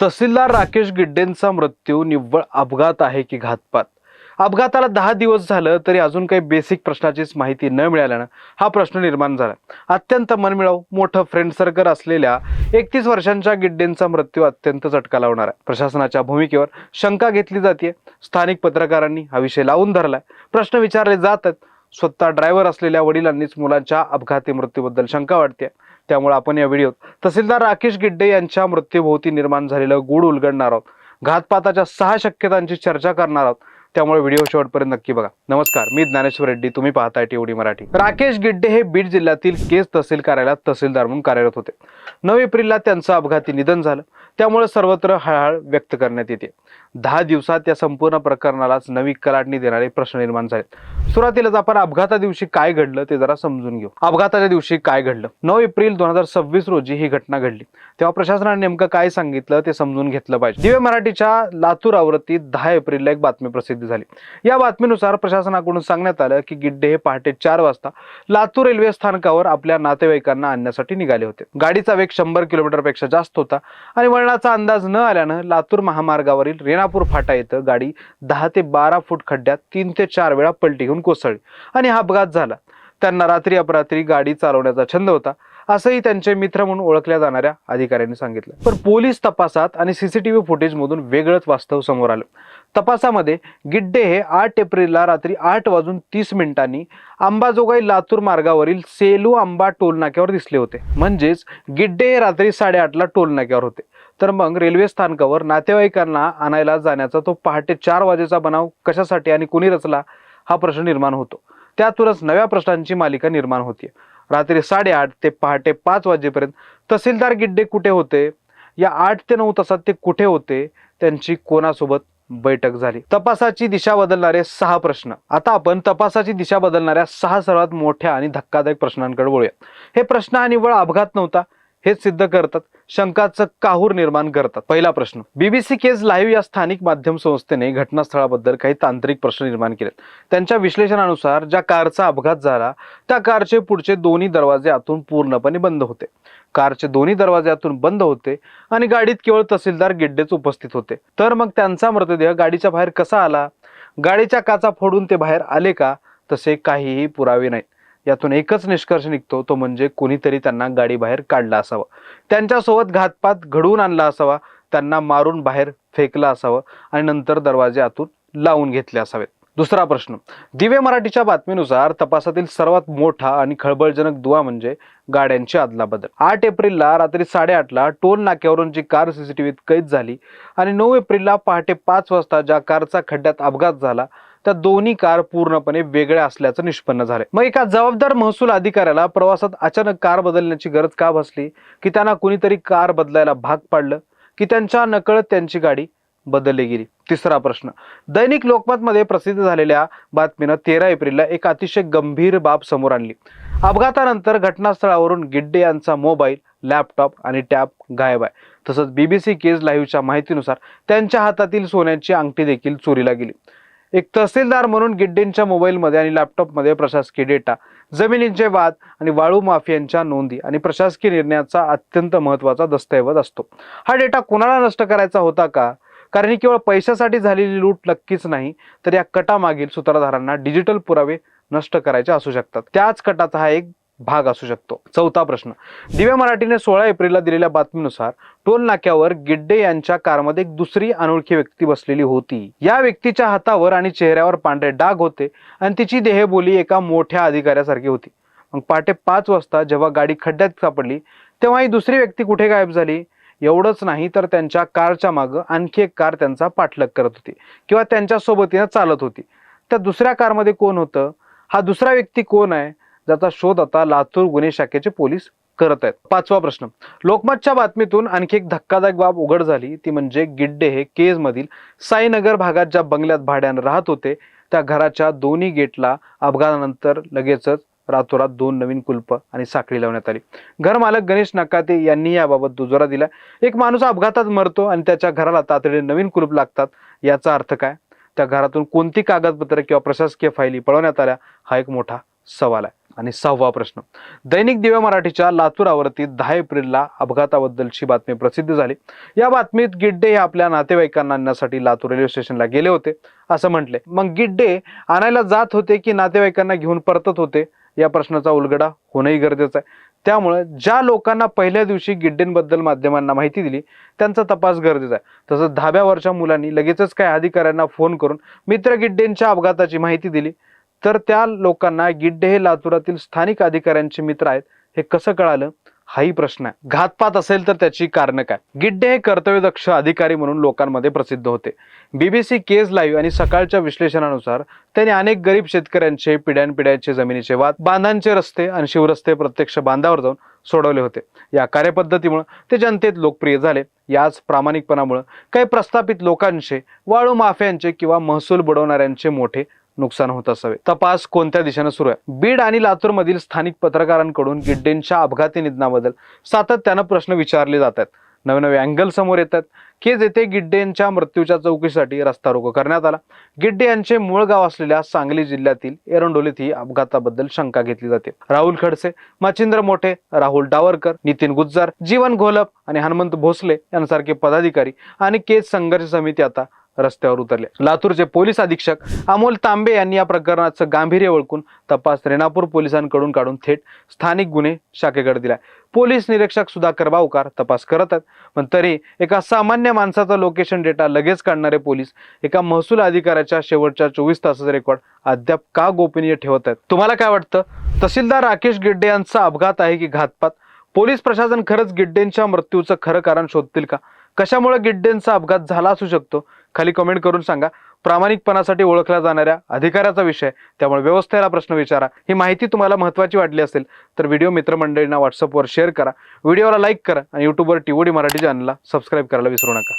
तहसीलदार राकेश गिड्डेंचा मृत्यू निव्वळ अपघात आहे की घातपात? अपघाताला 10 दिवस झालं तरी अजून काही बेसिक प्रश्नाचीच माहिती न मिळाल्यानं हा प्रश्न निर्माण झाला. अत्यंत मनमिळावू मोठं फ्रेंड सर्कल असलेल्या 31 वर्षांच्या गिड्डेंचा मृत्यू अत्यंत चटका लावणार आहे. प्रशासनाच्या भूमिकेवर शंका घेतली जाते. स्थानिक पत्रकारांनी हा विषय लावून धरलाय. प्रश्न विचारले जातात. स्वतः ड्रायव्हर असलेल्या वडिलांनीच मुलांच्या अपघाती मृत्यूबद्दल शंका वाटते. त्यामुळे आपण या व्हिडिओत तहसीलदार राकेश गिड्डे यांच्या मृत्यूभोवती निर्माण झालेलं गूढ उलगडणार आहोत. घातपाताच्या 6 शक्यतांची चर्चा करणार आहोत. त्यामुळे व्हिडिओ शेवटपर्यंत नक्की बघा. नमस्कार, मी ज्ञानेश्वर रेड्डी, तुम्ही पाहताय टीओडी मराठी. राकेश गिड्डे हे बीड जिल्ह्यातील केज तहसील कार्यालयात तहसीलदार म्हणून कार्यरत होते. 9 एप्रिलला त्यांचं अपघाती निधन झालं. त्यामुळे सर्वत्र हळहळ व्यक्त करण्यात येते. 10 दिवसात या संपूर्ण प्रकरणालाच नवी कलाटणी देणारे प्रश्न निर्माण झाले. सुरुवातीलाच आपण अपघाता दिवशी काय घडलं ते जरा समजून घेऊ. अपघाताच्या दिवशी काय घडलं? 9 एप्रिल 2026 रोजी ही घटना घडली. तेव्हा प्रशासनाने नेमकं काय सांगितलं ते समजून घेतलं पाहिजे. दिव्य मराठीच्या लातूर आवृत्तीत 10 एप्रिलला एक बातमी प्रसिद्ध झाली. या बातमीनुसार प्रशासनाकडून सांगण्यात आलं की गिड्डे हे पहाटे 4 वाजता लातूर रेल्वे स्थानकावर आपल्या नातेवाईकांना आणण्यासाठी निघाले होते. गाडीचा वेग 100 किलोमीटरपेक्षा जास्त होता आणि वळणाचा अंदाज न आल्यानं लातूर महामार्गावरील रेणापूर फाटा येथे गाडी 10 ते 12 फूट खड्ड्यात 3 ते 4 वेळा पलटी घेऊन कोसळली आणि हा अपघात झाला. त्यांना रात्री अपरात्री गाडी चालवण्याचा छंद होता असंही त्यांचे मित्र म्हणून ओळखल्या जाणाऱ्या अधिकाऱ्यांनी सांगितलं. पण पोलीस तपासात आणि सीसीटीव्ही फुटेज मधून वेगळंच वास्तव समोर आलं. तपासामध्ये गिड्डे हे 8 एप्रिलला रात्री 8:30 अंबाजोगाई लातूर मार्गावरील सेलू आंबा टोल नाक्यावर दिसले होते. म्हणजेच गिड्डे हे रात्री 8:30ला टोल नाक्यावर होते. तर मग रेल्वे स्थानकावर नातेवाईकांना आणायला जाण्याचा तो पहाटे 4 वाजेचा बनाव कशासाठी आणि कोणी रचला हा प्रश्न निर्माण होतो. त्यातूनच नव्या प्रश्नांची मालिका निर्माण होते. रात्री 8:30 ते पहाटे 5 वाजेपर्यंत तहसीलदार गिड्डे कुठे होते? या 8 ते 9 तासात ते कुठे होते? त्यांची कोणासोबत बैठक झाली? तपासाची दिशा बदलणारे 6 प्रश्न. आता आपण तपासाची दिशा बदलणाऱ्या 6 सर्वात मोठ्या आणि धक्कादायक प्रश्नांकडे वळूया. हे प्रश्न हा निव्वळ अपघात नव्हता हेच सिद्ध करतात. शंकाचं काहूर निर्माण करतात. पहिला प्रश्न. बीबीसी केज लाईव्ह या स्थानिक माध्यम संस्थेने घटनास्थळाबद्दल काही तांत्रिक प्रश्न निर्माण केलेत. त्यांच्या विश्लेषणानुसार ज्या कारचा अपघात झाला त्या कारचे पुढचे दोन्ही दरवाजे आतून पूर्णपणे बंद होते. कारचे दोन्ही दरवाजे आतून बंद होते आणि गाडीत केवळ तहसीलदार गिड्डेच उपस्थित होते. तर मग त्यांचा मृतदेह गाडीच्या बाहेर कसा आला? गाडीच्या काचा फोडून ते बाहेर आले का? तसे काहीही पुरावे नाहीत. यातून एकच निष्कर्ष निघतो, तो म्हणजे कोणीतरी त्यांना गाडी बाहेर काढला असावं. त्यांच्यासोबत घातपात घडवून आणला असावा. त्यांना मारून बाहेर फेकलं असावं आणि नंतर दरवाजे आतून लावून घेतले असावेत. दुसरा प्रश्न. दिव्य मराठीच्या बातमीनुसार तपासातील सर्वात मोठा आणि खळबळजनक दुवा म्हणजे गाड्यांची अदलाबदल. 8 एप्रिलला रात्री 8:30ला टोल नाक्यावरून जी कार सीसीटीव्हीत कैद झाली आणि 9 एप्रिलला पहाटे 5 वाजता ज्या कारचा खड्ड्यात अपघात झाला त्या दोन्ही कार पूर्णपणे वेगळ्या असल्याचं निष्पन्न झाले. मग एका जबाबदार महसूल अधिकाऱ्याला प्रवासात अचानक कार बदलण्याची गरज का भासली? की त्यांना कुणीतरी कार बदलायला भाग पाडलं? की त्यांच्या नकळत त्यांची गाडी बदलली गेली? तिसरा प्रश्न. दैनिक लोकमतमध्ये प्रसिद्ध झालेल्या बातमीनं 13 एप्रिलला एक अतिशय गंभीर बाब समोर आणली. अपघातानंतर घटनास्थळावरून गिड्डे यांचा मोबाईल, लॅपटॉप आणि टॅब गायब आहे. तसंच बीबीसी केज लाईव्हच्या माहितीनुसार त्यांच्या हातातील सोन्याची अंगठी देखील चोरीला गेली. एक तहसीलदार म्हणून गिड्डेंच्या मोबाईलमध्ये आणि लॅपटॉपमध्ये प्रशासकीय डेटा, जमिनींचे वाद आणि वाळू माफियांच्या नोंदी आणि प्रशासकीय निर्णयाचा अत्यंत महत्त्वाचा दस्तऐवज असतो. हा डेटा कोणाला नष्ट करायचा होता का? कारण ही केवळ पैशासाठी झालेली लूट नक्कीच नाही, तर या कटामागील सूत्रधारांना डिजिटल पुरावे नष्ट करायचे असू शकतात. त्याच कटाचा हा एक भाग असू शकतो. चौथा प्रश्न. दिव्य मराठीने 16 एप्रिलला दिलेल्या बातमीनुसार टोल नाक्यावर गिड्डे यांच्या कारमध्ये एक दुसरी अनोळखी व्यक्ती बसलेली होती. या व्यक्तीच्या हातावर आणि चेहऱ्यावर पांढरे डाग होते आणि तिची देहबोली एका मोठ्या अधिकाऱ्यासारखी होती. मग पहाटे 5 वाजता जेव्हा गाडी खड्ड्यात सापडली तेव्हा ही दुसरी व्यक्ती कुठे गायब झाली? एवढंच नाही तर त्यांच्या कारच्या मागं आणखी एक कार त्यांचा पाठलाग करत होती किंवा त्यांच्या सोबतीनं चालत होती. त्या दुसऱ्या कारमध्ये कोण होतं? हा दुसरा व्यक्ती कोण आहे ज्याचा शोध आता लातूर गुन्हे शाखेचे पोलीस करत आहेत. पाचवा प्रश्न. लोकमतच्या बातमीतून आणखी एक धक्कादायक बाब उघड झाली. ती म्हणजे गिड्डे हे केज मधील साईनगर भागात ज्या बंगल्यात भाड्यानं राहत होते त्या घराच्या दोन्ही गेटला अपघातानंतर लगेचच रातोरात 2 नवीन कुलप आणि साखळी लावण्यात आली. घरमालक गणेश नकाते यांनी याबाबत दुजोरा दिला. एक माणूस अपघातात मरतो आणि त्याच्या घराला तातडीने नवीन कुलूप लागतात. याचा अर्थ काय? त्या घरातून कोणती कागदपत्र किंवा प्रशासकीय फायली पळवण्यात आल्या हा एक मोठा सवाल आहे. आणि 6वा प्रश्न, दैनिक दिव्य मराठीच्या लातूर आवृत्तीत 10 एप्रिलला अपघाताबद्दलची बातमी प्रसिद्ध झाली. या बातमीत गिड्डे हे आपल्या नातेवाईकांना आणण्यासाठी लातूर रेल्वे स्टेशनला गेले होते असं म्हटले. मग गिड्डे आणायला जात होते की नातेवाईकांना घेऊन परतत होते या प्रश्नाचा उलगडा होणंही गरजेचं आहे. त्यामुळे ज्या लोकांना पहिल्या दिवशी गिड्डेंबद्दल माध्यमांना माहिती दिली त्यांचा तपास गरजेचा आहे. तसंच धाब्यावरच्या मुलांनी लगेचच काही अधिकाऱ्यांना फोन करून मित्र गिड्डेंच्या अपघाताची माहिती दिली तर त्या लोकांना गिड्डे हे लातूरातील स्थानिक अधिकाऱ्यांचे मित्र आहेत हे कसं कळालं हाही प्रश्न आहे. घातपात असेल तर त्याची कारण काय? गिड्डे हे कर्तव्यदक्ष अधिकारी म्हणून लोकांमध्ये प्रसिद्ध होते. BBC केज लाईव्ह आणि सकाळच्या विश्लेषणानुसार त्यांनी अनेक गरीब शेतकऱ्यांचे पिढ्यानपिढ्यांचे जमिनीचे वाद, बांधांचे रस्ते आणि शिवरस्ते प्रत्यक्ष बांधावर जाऊन सोडवले होते. या कार्यपद्धतीमुळे ते जनतेत लोकप्रिय झाले. याच प्रामाणिकपणामुळे काही प्रस्थापित लोकांचे, वाळू माफियांचे किंवा महसूल बुडवणाऱ्यांचे मोठे नुकसान होत असावे. तपास कोणत्या दिशेने सुरू आहे? बीड आणि लातूर मधील स्थानिक पत्रकारांकडून गिड्डेंच्या अपघाती निधनाबद्दल सातत्यानं प्रश्न विचारले जातात. नवे अँगल समोर येतात. केज येथे गिड्डेंच्या मृत्यूच्या चौकशीसाठी रस्ता रोको करण्यात आला. गिड्डे यांचे मूळ गाव असलेल्या सांगली जिल्ह्यातील एरंडोलीत ही अपघाताबद्दल शंका घेतली जाते. राहुल खडसे, मच्छिंद्र मोठे, राहुल डावरकर, नितीन गुज्जार, जीवन घोलप आणि हनुमंत भोसले यांसारखे पदाधिकारी आणि केज संघर्ष समिती आता रस्त्यावर उतरले. लातूरचे पोलीस अधीक्षक अमोल तांबे यांनी या प्रकरणाचं गांभीर्य ओळखून तपास रेणापूर पोलिसांकडून काढून थेट स्थानिक गुन्हे शाखेकडे दिलाय. पोलीस निरीक्षक सुधाकर बावकार तपास करत आहेत. पण तरी एका सामान्य माणसाचा लोकेशन डेटा लगेच काढणारे पोलीस एका महसूल अधिकाऱ्याच्या शेवटच्या 24 तासाचा रेकॉर्ड अद्याप का गोपनीय ठेवत आहेत? तुम्हाला काय वाटतं? तहसीलदार राकेश गिड्डे यांचा अपघात आहे की घातपात? पोलीस प्रशासन खरंच गिड्डेंच्या मृत्यूचं खरं कारण शोधतील का? कशामुळे गिड्डेंचा अपघात झाला असू शकतो? खाली कमेंट करून सांगा. प्रामाणिकपणासाठी ओळखला जाणाऱ्या अधिकाऱ्याचा विषय, त्यामुळे व्यवस्थेला प्रश्न विचारा. ही माहिती तुम्हाला महत्त्वाची वाटली असेल तर व्हिडिओ मित्रमंडळींना व्हॉट्सअपवर शेअर करा, व्हिडिओला लाईक करा आणि यूट्यूबवर TOD मराठी चॅनलला सबस्क्राईब करायला विसरू नका.